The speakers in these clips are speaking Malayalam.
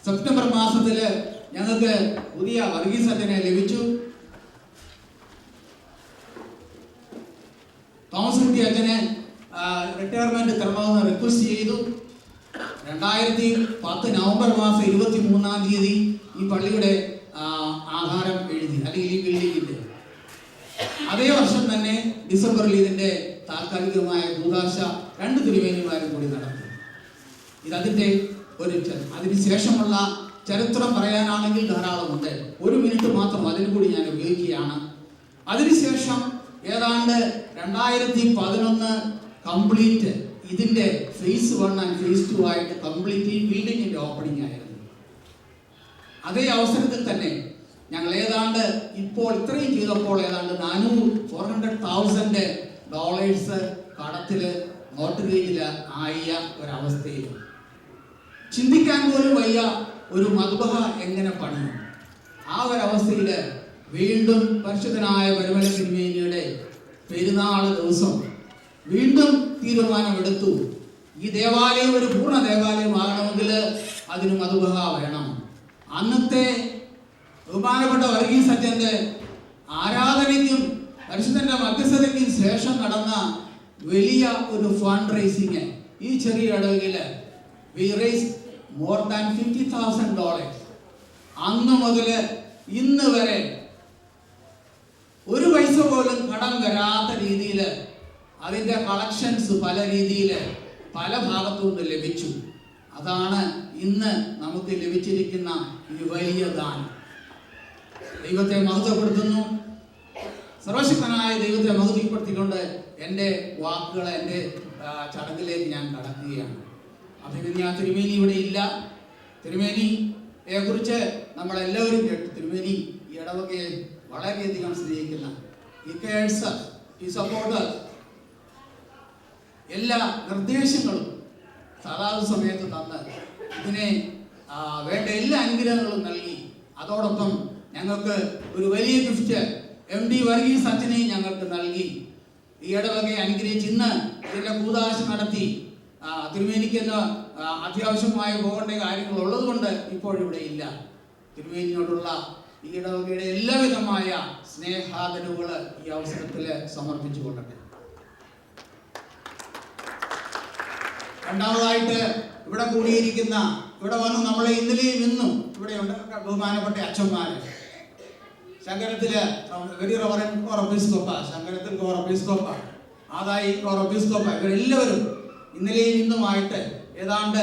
സെപ്റ്റംബർ മാസത്തിൽ ഞങ്ങൾക്ക് പുതിയ വർഗീസ് അച്ഛനെ ലഭിച്ചു. തോമസ് കുട്ടി അച്ഛനെ റിട്ടയർമെന്റ് തരണമെന്ന് റിക്വസ്റ്റ് ചെയ്തു. 2010 നവംബർ മാസം 23-ാം തീയതി ഈ പള്ളിയുടെ ആധാരം എഴുതി, അല്ലെങ്കിൽ ഈ ബിൽഡിങ്ങിന്റെ. അതേ വർഷം തന്നെ ഡിസംബറിൽ ഇതിന്റെ താൽക്കാലികമായ കൂദാശ 2 തിരുമേനിമാരും കൂടി നടത്തി. ഇതതിന്റെ അതിനുശേഷമുള്ള ചരിത്രം പറയാനാണെങ്കിൽ ധാരാളമുണ്ട്. 1 മിനിറ്റ് മാത്രം അതിന് കൂടി ഞാൻ ഉപയോഗിക്കുകയാണ്. അതിനുശേഷം ഏതാണ്ട് 2011 കംപ്ലീറ്റ് ഇതിന്റെ ഫേസ് 1 ആൻഡ് ഫേസ് 2 ആയിട്ട് കംപ്ലീറ്റ് ഈ ബിൽഡിങ്ങിന്റെ ഓപ്പണിംഗ് ആയിരുന്നു. അതേ അവസരത്തിൽ തന്നെ ഞങ്ങൾ ഏതാണ്ട് ഇപ്പോൾ ഇത്രയും ചെയ്തപ്പോൾ ഏതാണ്ട് $400,000 കടത്തില് മോർട്ടഗേജില് ആയ ഒരവസ്ഥയിൽ ചിന്തിക്കാൻ പോലും വയ്യ ഒരു മദ്ബഹ എങ്ങനെ പണിയും. ആ ഒരവസ്ഥയിൽ വീണ്ടും പരിശുദ്ധനായ പരിമല തിരുമേനിയുടെ പെരുന്നാൾ ദിവസം വീണ്ടും തീരുമാനമെടുത്തു. ഈ ദേവാലയം ഒരു പൂർണ്ണ ദേവാലയമാകണമെങ്കിൽ അതിന് മദ്ബഹ വേണം. അന്നത്തെ ബഹുമാനപ്പെട്ട വർഗീസ് അച്ഛന്റെ ആരാധനയ്ക്കും പരിശുദ്ധന്റെ മധ്യസ്ഥതയ്ക്കും ശേഷം നടന്ന വലിയ ഒരു ഫണ്ട് റേസിംഗ് ഈ ചെറിയ ഇടവകയില് we raised more than $50,000. അന്ന് മുതൽ ഇന്ന് വരെ ഒരു പൈസ പോലും കടം വരാത്ത രീതിയിൽ അതിന്റെ കളക്ഷൻസ് പല രീതിയിൽ പല ഭാഗത്തുനിന്ന് ലഭിച്ചു. അതാണ് ഇന്ന് നമുക്ക് ലഭിച്ചിരിക്കുന്ന ഈ വലിയ ദാനം. ദൈവത്തെ മഹത്വപ്പെടുത്തുന്നു. സർവശക്തനായ ദൈവത്തെ മഹത്വപ്പെടുത്തിക്കൊണ്ട് എൻ്റെ വാക്കുകൾ എൻ്റെ ചടങ്ങിലേക്ക് ഞാൻ കടക്കുകയാണ്. അഭിമന്യ തിരുമേനി ഇവിടെ ഇല്ല. തിരുമേനിയെ കുറിച്ച് നമ്മളെല്ലാവരും കേട്ടു. തിരുമേനി ഈ ഇടവകയെ വളരെയധികം സ്നേഹിക്കുന്ന ഈ സപ്പോർട്ടർ എല്ലാ നിർദ്ദേശങ്ങളും സാധാരണ സമയത്ത് തന്ന് ഇതിനെ വേണ്ട എല്ലാ അനുഗ്രഹങ്ങളും നൽകി. അതോടൊപ്പം ഞങ്ങൾക്ക് ഒരു വലിയ ഗിഫ്റ്റ് MD വർഗീസ് അച്ഛനെയും ഞങ്ങൾക്ക് നൽകി. ഈ ഇടവകയെ അനുഗ്രഹിച്ച് ഇന്ന് ഇതിന്റെ കൂദാശ നടത്തി. തിരുമേനിക്കെന്ന് അത്യാവശ്യമായ പോകേണ്ട കാര്യങ്ങൾ ഉള്ളത് കൊണ്ട് ഇപ്പോഴിവിടെ ഇല്ല. തിരുമേനിയോടുള്ള ഈ ഇടവകയുടെ എല്ലാവിധമായ സ്നേഹാദരവുകൾ ഈ അവസരത്തിൽ സമർപ്പിച്ചു കൊള്ളട്ടെ. രണ്ടാമതായിട്ട് ഇവിടെ കൂടിയിരിക്കുന്ന, ഇവിടെ വന്ന് നമ്മളെ ഇന്നലെയും ഇന്നും ഇവിടെയുണ്ട് ബഹുമാനപ്പെട്ട അച്ഛന്മാര്. ശങ്കരത്തില് വെരി റവറൻഡ് കോറബിസ്കോപ്പ, ശങ്കരത്തിൽ കോറബിസ്കോപ്പ, ആദായി കോറബിസ്കോപ്പ, ഇവരെല്ലാവരും ഇന്നലെയും ഇന്നുമായിട്ട് ഏതാണ്ട്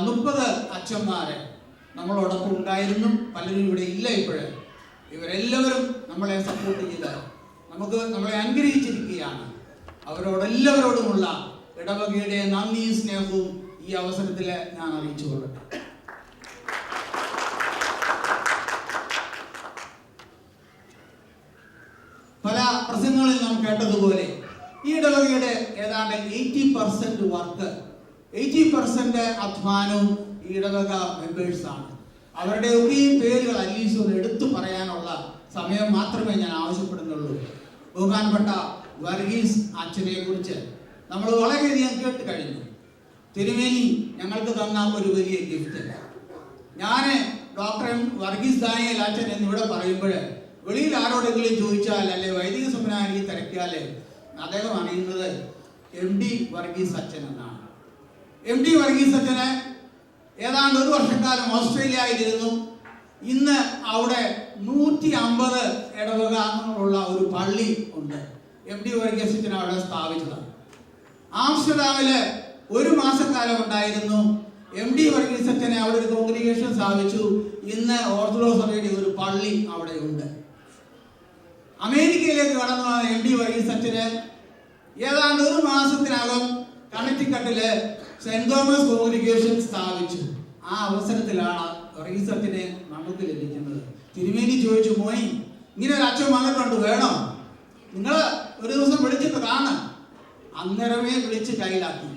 30 അച്ഛന്മാരെ നമ്മളോടൊപ്പം ഉണ്ടായിരുന്നു. പലരും ഇവിടെ ഇല്ല ഇപ്പോഴും. ഇവരെല്ലാവരും നമ്മളെ സപ്പോർട്ട് ചെയ്ത് നമ്മളെ അനുഗ്രഹിച്ചിരിക്കുകയാണ്. അവരോടെല്ലാവരോടുമുള്ള ഇടവകയുടെ നന്ദിയും സ്നേഹവും ഈ അവസരത്തിൽ ഞാൻ അറിയിച്ചു കൊള്ളട്ടെ. പല പ്രസംഗങ്ങളിൽ നാം കേട്ടതുപോലെ ഈ ഇടവകയുടെ ഏതാണ്ട് 80% വർക്ക്, 80% അധ്വാനവും ഈ ഇടവക മെമ്പേഴ്സാണ്. അവരുടെ ഒക്കെയും പേരുകൾ അറ്റ്ലീസ്റ്റ് ഒന്ന് എടുത്തു പറയാനുള്ള സമയം മാത്രമേ ഞാൻ ആവശ്യപ്പെടുന്നുള്ളൂ. ബഹുമാനപ്പെട്ട വർഗീസ് അച്ഛനെ കുറിച്ച് നമ്മൾ വളരെയധികം കേട്ട് കഴിഞ്ഞു. തിരുമേനി ഞങ്ങൾക്ക് തന്ന ഒരു വലിയ ഗിഫ്റ്റ്. ഞാൻ ഡോക്ടർ വർഗീസ് ദാനിയേൽ അച്ഛൻ എന്നിവിടെ പറയുമ്പോൾ വെളിയിൽ ആരോടെങ്കിലും ചോദിച്ചാൽ അല്ലെ വൈദിക സെമിനാരിയിൽ തിരക്കിയാൽ അദ്ദേഹം അറിയുന്നത് MD വർഗീസ് അച്ഛൻ എന്നാണ്. MD വർഗീസ് അച്ഛന് ഏതാണ്ട് 1 വർഷക്കാലം ഓസ്ട്രേലിയയിലിരുന്നു. ഇന്ന് അവിടെ 150 ഇടവകകളുള്ള ഒരു പള്ളി ഉണ്ട്. MD വർഗീസ് അച്ഛൻ അവിടെ സ്ഥാപിച്ചതാണ്. ആംസ്റ്റർഡാമില് 1 മാസക്കാലം ഉണ്ടായിരുന്നു. MD വർഗീസ് അച്ഛനെ അവിടെ ഒരു കോൺഗ്രിഗേഷൻ സ്ഥാപിച്ചു. ഇന്ന് ഓർത്തഡോക്സ് സഭയുടെ ഒരു പള്ളി അവിടെ ഉണ്ട്. അമേരിക്കയിലേക്ക് കടന്നു വന്ന MD വർഗീസ് അച്ഛന് ഏതാണ്ട് 1 മാസത്തിനകം കണക്റ്റിക്കട്ടില് സെന്റ് തോമസ് കോൺഗ്രിഗേഷൻ സ്ഥാപിച്ചു. ആ അവസരത്തിലാണ് വർഗീസ് അച്ഛനെ നമുക്ക് ലഭിക്കുന്നത്. തിരുമേനി ചോദിച്ചു, മോനി ഇങ്ങനെ ഒരു അച്ഛൻ വന്നിട്ടുണ്ട്, വേണോ? നിങ്ങൾ ഒരു ദിവസം വിളിച്ചിട്ട് കാണാം. അന്നേരമേ വിളിച്ച് കയ്യിലാക്കി.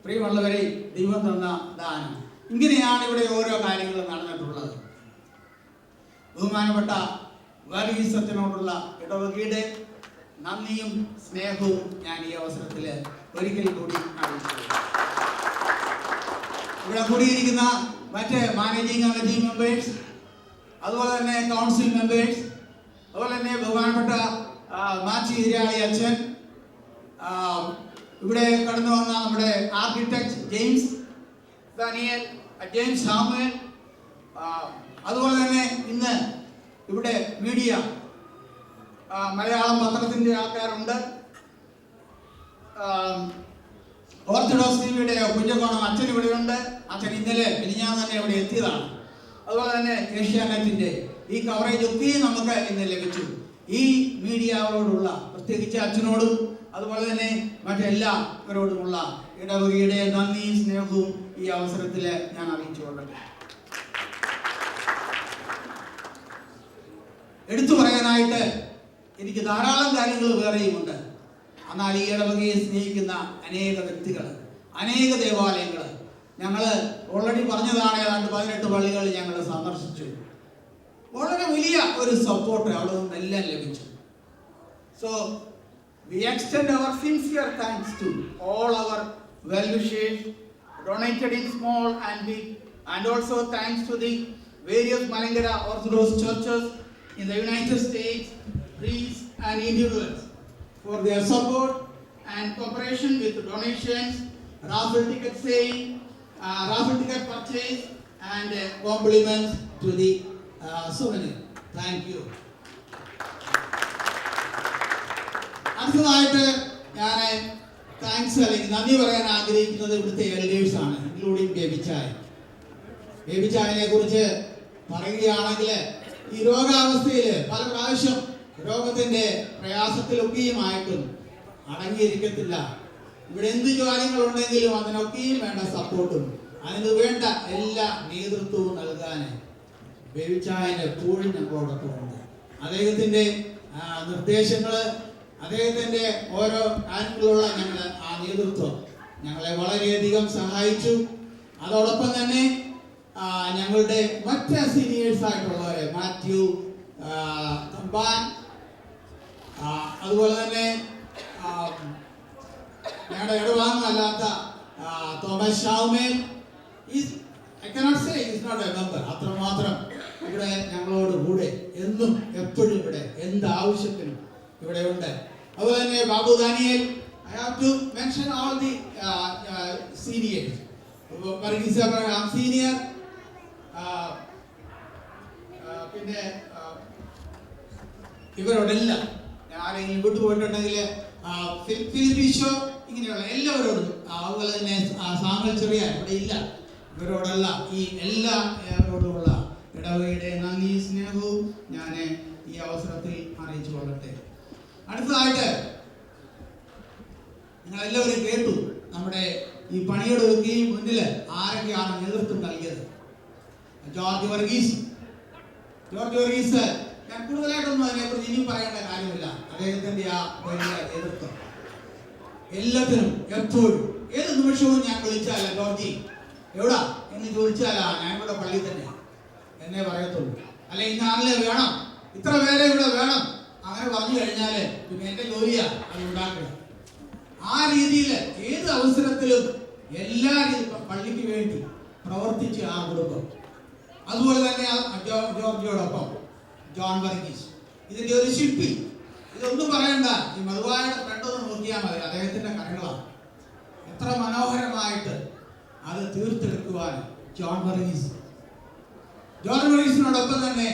പ്രിയമുള്ളവരെ, ദൈവം തന്ന ദാനം. ഇങ്ങനെയാണ് ഇവിടെ ഓരോ കാര്യങ്ങളും നടന്നിട്ടുള്ളത്. ബഹുമാനപ്പെട്ട വർഗീസ് അച്ഛനോടുള്ള ഇടവകയുടെ നന്ദിയും സ്നേഹവും ഞാൻ ഈ അവസരത്തിൽ ഒരിക്കൽ കൂടി അറിയിച്ചു. ഇവിടെ കൂടിയിരിക്കുന്ന മറ്റ് മാനേജിംഗ് കമ്മിറ്റി മെമ്പേഴ്സ്, അതുപോലെ തന്നെ കൗൺസിൽ മെമ്പേഴ്സ്, അതുപോലെ തന്നെ ബഹുമാനപ്പെട്ട മാച്ചി ഇരാളി അച്ഛൻ, ഇവിടെ കടന്നു വന്ന നമ്മുടെ architect James Daniel, James Samuel, അതുപോലെ തന്നെ ഇന്ന് ഇവിടെ മീഡിയ മലയാളം പത്രത്തിൻ്റെ ആൾക്കാരുണ്ട്. ഓർത്തഡോക്സ് ടിവിയുടെ കുഞ്ഞക്കോണം അച്ഛൻ ഇവിടെയുണ്ട്. അച്ഛൻ ഇന്നലെ മിനിഞ്ഞാന്ന് തന്നെ ഇവിടെ എത്തിയതാണ്. അതുപോലെ തന്നെ ഏഷ്യാനെറ്റിന്റെ ഈ കവറേജ് ഒക്കെയും നമുക്ക് ഇന്ന് ലഭിച്ചു. ഈ മീഡിയകളോടുള്ള, പ്രത്യേകിച്ച് അച്ഛനോടും അതുപോലെ തന്നെ മറ്റെല്ലാവരോടുമുള്ള ഇടവകയുടെ നന്ദിയും സ്നേഹവും ഈ അവസരത്തിൽ ഞാൻ അറിയിച്ചുകൊള്ളട്ടെ. എടുത്തു പറയാനായിട്ട് എനിക്ക് ധാരാളം കാര്യങ്ങൾ വേറെയുമുണ്ട്. എന്നാൽ ഈ ഇടവകയെ സ്നേഹിക്കുന്ന അനേക വ്യക്തികൾ, അനേക ദേവാലയങ്ങൾ, ഞങ്ങൾ ഓൾറെഡി പറഞ്ഞതാണ്, ഏതാണ്ട് 18 പള്ളികൾ ഞങ്ങൾ സന്ദർശിച്ചു. വളരെ വലിയ ഒരു സപ്പോർട്ട് അവിടെ നിന്നെല്ലാം ലഭിച്ചു. So we extend our sincere thanks to all our well-wishers donated in small and big, and also thanks to the various Malankara Orthodox churches in the United States, priests and individuals for their support and cooperation with donations, raffle ticket sale, raffle ticket purchase, and compliments to the souvenir. Thank you. അടുത്തതായിട്ട് ഞാൻ താങ്ക്സ് അല്ലെങ്കിൽ നന്ദി പറയാൻ ആഗ്രഹിക്കുന്നത് ഇവിടുത്തെ എൽഡേഴ്സ് ആണ്, ഇൻക്ലൂഡിങ് ബേബിച്ചായനെ കുറിച്ച് പറയുകയാണെങ്കിൽ ഈ രോഗാവസ്ഥയിൽ പല പ്രാവശ്യം രോഗത്തിന്റെ പ്രയാസത്തിലൊക്കെയുമായിട്ടും അടങ്ങിയിരിക്കത്തില്ല. ഇവിടെ എന്ത് കാര്യങ്ങളുണ്ടെങ്കിലും അതിനൊക്കെയും വേണ്ട സപ്പോർട്ടും അതിന് വേണ്ട എല്ലാ നേതൃത്വവും നൽകാൻ ബേബിച്ചായൻ എപ്പോഴും ഞങ്ങളോടൊപ്പം ഉണ്ട്. അദ്ദേഹത്തിന്റെ നിർദ്ദേശങ്ങള്, അദ്ദേഹത്തിന്റെ ഓരോ കാര്യങ്ങളിലുള്ള ഞങ്ങളുടെ ആ നേതൃത്വം ഞങ്ങളെ വളരെയധികം സഹായിച്ചു. അതോടൊപ്പം തന്നെ ഞങ്ങളുടെ മറ്റ് സീനിയേഴ്സ് ആയിട്ടുള്ളവരെ മാത്യു തമ്പാൻ, അതുപോലെ തന്നെ ഞങ്ങളുടെ ഇടവാങ്ങല്ലാത്ത Thomas ഷാവുമേൽ, I cannot say he is not a member, അത്രമാത്രം ഇവിടെ ഞങ്ങളോട് കൂടെ എന്നും എപ്പോഴും ഇവിടെ എന്ത് ആവശ്യത്തിനും ഇവിടെ ഉണ്ട്. അതുപോലെ തന്നെ Babu Daniel, I have to mention all the seniors. Varghese Abraham senior, പിന്നെ ഇവരോടെല്ലാം ആരെങ്കിലും വിട്ടുപോയിട്ടുണ്ടെങ്കിൽ ഫിലിപ്പീഷോ, ഇങ്ങനെയുള്ള എല്ലാവരോടും, അതുപോലെ തന്നെ സാമൽ ചെറിയ ഇവിടെ ഇല്ല, ഇവരോടെല്ലാം ഈ എല്ലാവരോടുമുള്ള ഇടവകയുടെ നന്ദി സ്നേഹവും ഞാൻ ഈ അവസരത്തിൽ അറിയിച്ചു കൊള്ളട്ടെ. അടുത്തതായിട്ട് നിങ്ങളെല്ലാവരും കേട്ടു നമ്മുടെ ഈ പണിയുടെ ഒക്കെയും മുന്നിൽ ആരൊക്കെയാണ് നേതൃത്വം നൽകിയത്. ജോർജ് വർഗീസ് ഞാൻ കൂടുതലായിട്ടൊന്നും അതിനെക്കുറിച്ച് ഇനിയും പറയേണ്ട കാര്യമില്ല. അദ്ദേഹത്തിന്റെ ആ വലിയ നേതൃത്വം എല്ലാത്തിനും എപ്പോഴും ഏത് നിമിഷവും ഞാൻ വിളിച്ചാല ജോർജി എവിടാ എന്ന് ചോദിച്ചാലാ ഞാൻ ഇവിടെ പള്ളി തന്നെ എന്നെ പറയത്തുള്ളൂ. അല്ലെ ഇന്ന ആളിനെ വേണം, ഇത്ര പേരെ ഇവിടെ വേണം, അങ്ങനെ പറഞ്ഞു കഴിഞ്ഞാല് പിന്നെ എന്റെ ജോലിയാ അത് ഉണ്ടാക്കണം. ആ രീതിയിൽ ഏത് അവസരത്തിലും എല്ലാ പള്ളിക്ക് വേണ്ടി പ്രവർത്തിച്ച് ആ കുടുംബം. അതുപോലെ തന്നെ ജോർജിയോടൊപ്പം ജോൺ വർഗീസ്, ഇതിന്റെ ഒരു ശില്പി. ഇതൊന്നും പറയണ്ട, ഈ മധുവായുടെ പെട്ടെന്ന് നോക്കിയാൽ മതി, അദ്ദേഹത്തിന്റെ കഥകളാണ്. എത്ര മനോഹരമായിട്ട് അത് തീർത്തെടുക്കുവാൻ ജോൺ വർഗീസിനോടൊപ്പം തന്നെ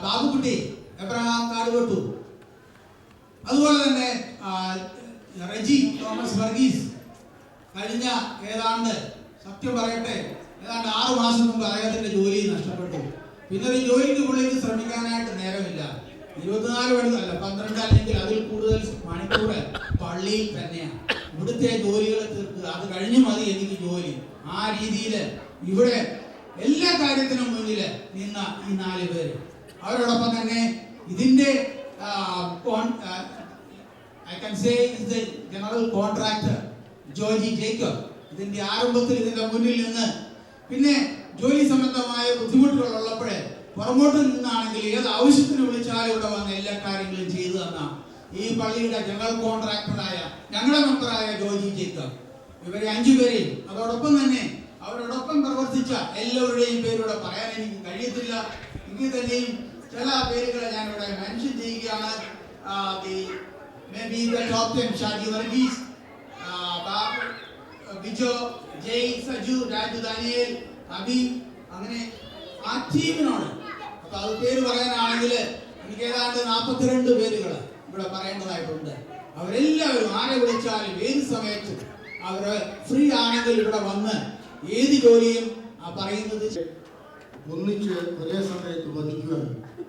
ബാബുക്കുട്ടി എബ്രഹാം കാടുവെട്ടു, അതുപോലെ തന്നെ റെജി തോമസ് വർഗീസ് കഴിഞ്ഞ ഏതാണ്ട് സത്യം പറയട്ടെ ഏതാണ്ട് 6 മാസം മുമ്പ് അദ്ദേഹത്തിന്റെ ജോലി നഷ്ടപ്പെട്ടു. പിന്നെ ഒരു ജോലിക്ക് പുള്ളിക്ക് ശ്രമിക്കാനായിട്ട് നേരമില്ല. 24 മണിക്കൂറല്ല 12 അല്ലെങ്കിൽ അതിൽ കൂടുതൽ മണിക്കൂർ പള്ളിയിൽ തന്നെയാണ്. ഇവിടുത്തെ ജോലികൾ തീർക്കുക, അത് കഴിഞ്ഞു മതി എനിക്ക് ജോലി. ആ രീതിയിൽ ഇവിടെ എല്ലാ കാര്യത്തിനും മുന്നിൽ നിന്ന ഈ 4 പേര്. അവരോടൊപ്പം തന്നെ ഇതിന്റെ I can say is the general contractor Joji Jacob. ഇതിന്റെ ആരംഭത്തിൽ ഇതിന്റെ മുന്നിൽ നിന്ന് പിന്നെ ജോലി സംബന്ധമായ ബുദ്ധിമുട്ടുകൾ ഉള്ളപ്പോഴേ പുറമോട്ട് നിന്നാണെങ്കിൽ ഏത് ആവശ്യത്തിന് വിളിച്ചാലും ഇവിടെ വന്ന് എല്ലാ കാര്യങ്ങളും ചെയ്തു തന്ന ഈ പള്ളിയുടെ ജനറൽ കോൺട്രാക്ടറായ ഞങ്ങളുടെ മെമ്പറായ ജോജി ജേക്കബ്, ഇവരെ 5 പേരെയും അതോടൊപ്പം തന്നെ അവരോടൊപ്പം പ്രവർത്തിച്ച എല്ലാവരുടെയും പേരിവിടെ പറയാൻ എനിക്ക് കഴിയത്തില്ല. എങ്കിൽ തന്നെയും ചില പേരുകളെ ഞാൻ ഇവിടെ മെൻഷൻ ചെയ്യുകയാണ്. maybe the top 10 Shaji Varghese, Bijo, Jai, Saju, Raju, Daniel, Abi, അങ്ങനെ ആ ടീമിനോട് അപ്പൊ അത് പേര് പറയാനാണെങ്കിൽ എനിക്ക് ഏതാണ്ട് 42 പേരുകൾ ഇവിടെ പറയേണ്ടതായിട്ടുണ്ട്. അവരെല്ലാവരും ആരെ വിളിച്ചാലും ഏത് സമയത്തും അവര് ഫ്രീ ആണെങ്കിൽ ഇവിടെ വന്ന് ഏത് ജോലിയും പറയുന്നത് ഒന്നിച്ച് ഒരേ സമയത്ത് വധിക്കുവാൻ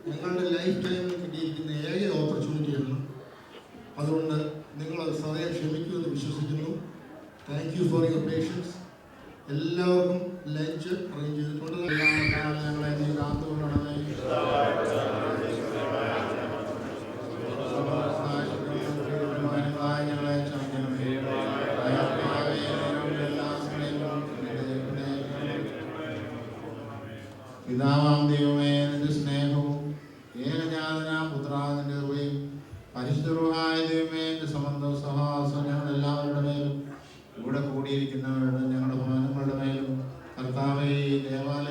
ഞങ്ങളുടെ ലൈഫ് ടൈമിൽ കിട്ടിയിരിക്കുന്ന ഏക ഓപ്പർച്യൂണിറ്റിയാണ്. അതുകൊണ്ട് നിങ്ങൾ അത് സദയം ക്ഷമിക്കുമെന്ന് വിശ്വസിക്കുന്നു. Thank you for your patients. എല്ലാവർക്കും ലഞ്ച് അറേഞ്ച് ചെയ്തിട്ടുണ്ട്. ഞങ്ങളെ നീ കാത്തുകൊള്ളണമേ. ഞങ്ങളെ ക്ഷമിക്കണമേ. പിതാവാം ദൈവമേ, നിന്റെ സ്നേഹവും ഏകജാതനാം പുത്രാതിന്റെ കൃപയും പരിശുദ്ധമായ ദൈവമേ, എന്റെ സംബന്ധ സഹാസം ഞങ്ങൾ എല്ലാവരുടെ മേലും ഇവിടെ കൂടിയിരിക്കുന്നവരുടെ ഞങ്ങളുടെ ഭവനങ്ങളുടെ മേലും കർത്താവേ, ഈ ദേവാലയ